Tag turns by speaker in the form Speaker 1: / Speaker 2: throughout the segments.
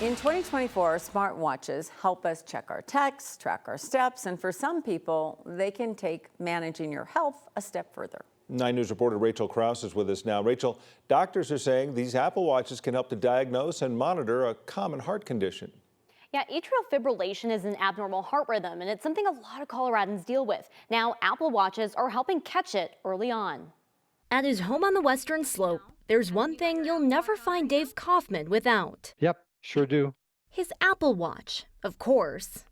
Speaker 1: In 2024, smartwatches help us check our texts, track our steps, and for some people, they can take managing your health a step further.
Speaker 2: 9 News reporter Rachel Krause is with us now. Rachel, doctors are saying these Apple Watches can help to diagnose and monitor a common heart condition.
Speaker 3: Yeah, atrial fibrillation is an abnormal heart rhythm, and it's something a lot of Coloradans deal with. Now, Apple Watches are helping catch it early on.
Speaker 4: At his home on the Western Slope, there's one thing you'll never find Dave Kaufmann without.
Speaker 5: Yep, sure do.
Speaker 4: His Apple Watch, of course.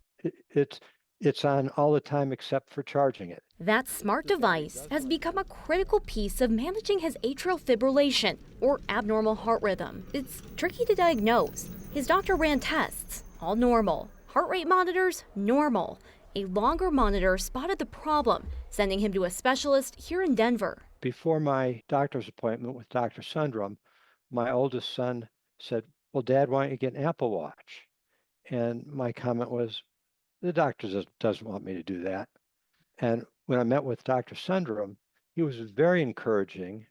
Speaker 5: It's on all the time except for charging it.
Speaker 4: That smart device has become a critical piece of managing his atrial fibrillation, or abnormal heart rhythm. It's tricky to diagnose. His doctor ran tests, all normal. Heart rate monitors, normal. A longer monitor spotted the problem, sending him to a specialist here in Denver.
Speaker 5: Before my doctor's appointment with Dr. Sundram, my oldest son said, "Well, Dad, why don't you get an Apple Watch?" And my comment was, the doctor doesn't want me to do that. And when I met with Dr. Sundram, he was very encouraging,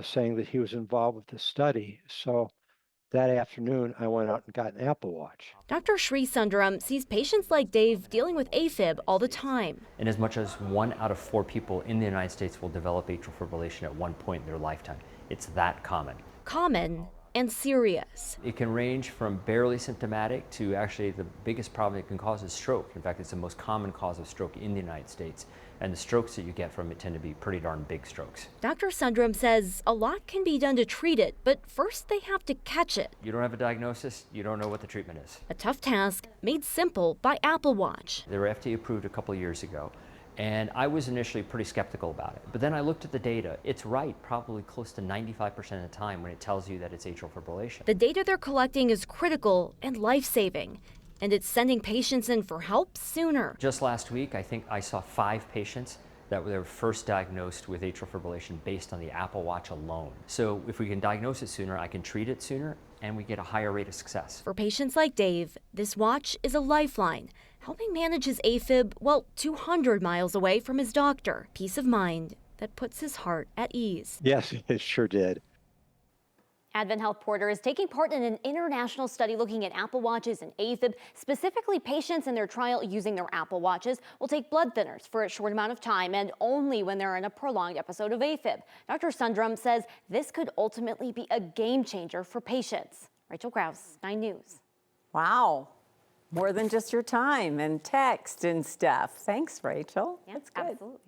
Speaker 5: saying that he was involved with the study. So that afternoon, I went out and got an Apple Watch.
Speaker 4: Dr. Sri Sundaram sees patients like Dave dealing with AFib all the time.
Speaker 6: And as much as 1 out of 4 people in the United States will develop atrial fibrillation at one point in their lifetime. It's that common.
Speaker 4: Common and serious.
Speaker 6: It can range from barely symptomatic to actually the biggest problem it can cause is stroke. In fact, it's the most common cause of stroke in the United States. And the strokes that you get from it tend to be pretty darn big strokes.
Speaker 4: Dr. Sundram says a lot can be done to treat it, but first they have to catch it.
Speaker 6: You don't have a diagnosis, you don't know what the treatment is.
Speaker 4: A tough task made simple by Apple Watch.
Speaker 6: They were FDA approved a couple years ago. And I was initially pretty skeptical about it. But then I looked at the data. It's right probably close to 95% of the time when it tells you that it's atrial fibrillation.
Speaker 4: The data they're collecting is critical and life-saving, and it's sending patients in for help sooner.
Speaker 6: Just last week, I think I saw 5 patients that were first diagnosed with atrial fibrillation based on the Apple Watch alone. So if we can diagnose it sooner, I can treat it sooner, and we get a higher rate of success.
Speaker 4: For patients like Dave, this watch is a lifeline, helping manage his AFib, 200 miles away from his doctor. Peace of mind that puts his heart at ease.
Speaker 5: Yes, it sure did.
Speaker 3: Advent Health Porter is taking part in an international study looking at Apple Watches and AFib. Specifically, patients in their trial using their Apple Watches will take blood thinners for a short amount of time and only when they're in a prolonged episode of AFib. Dr. Sundram says this could ultimately be a game changer for patients. Rachel Krause, 9 News.
Speaker 1: Wow. More than just your time and text and stuff. Thanks, Rachel.
Speaker 3: Yeah,
Speaker 1: That's good.
Speaker 3: absolutely.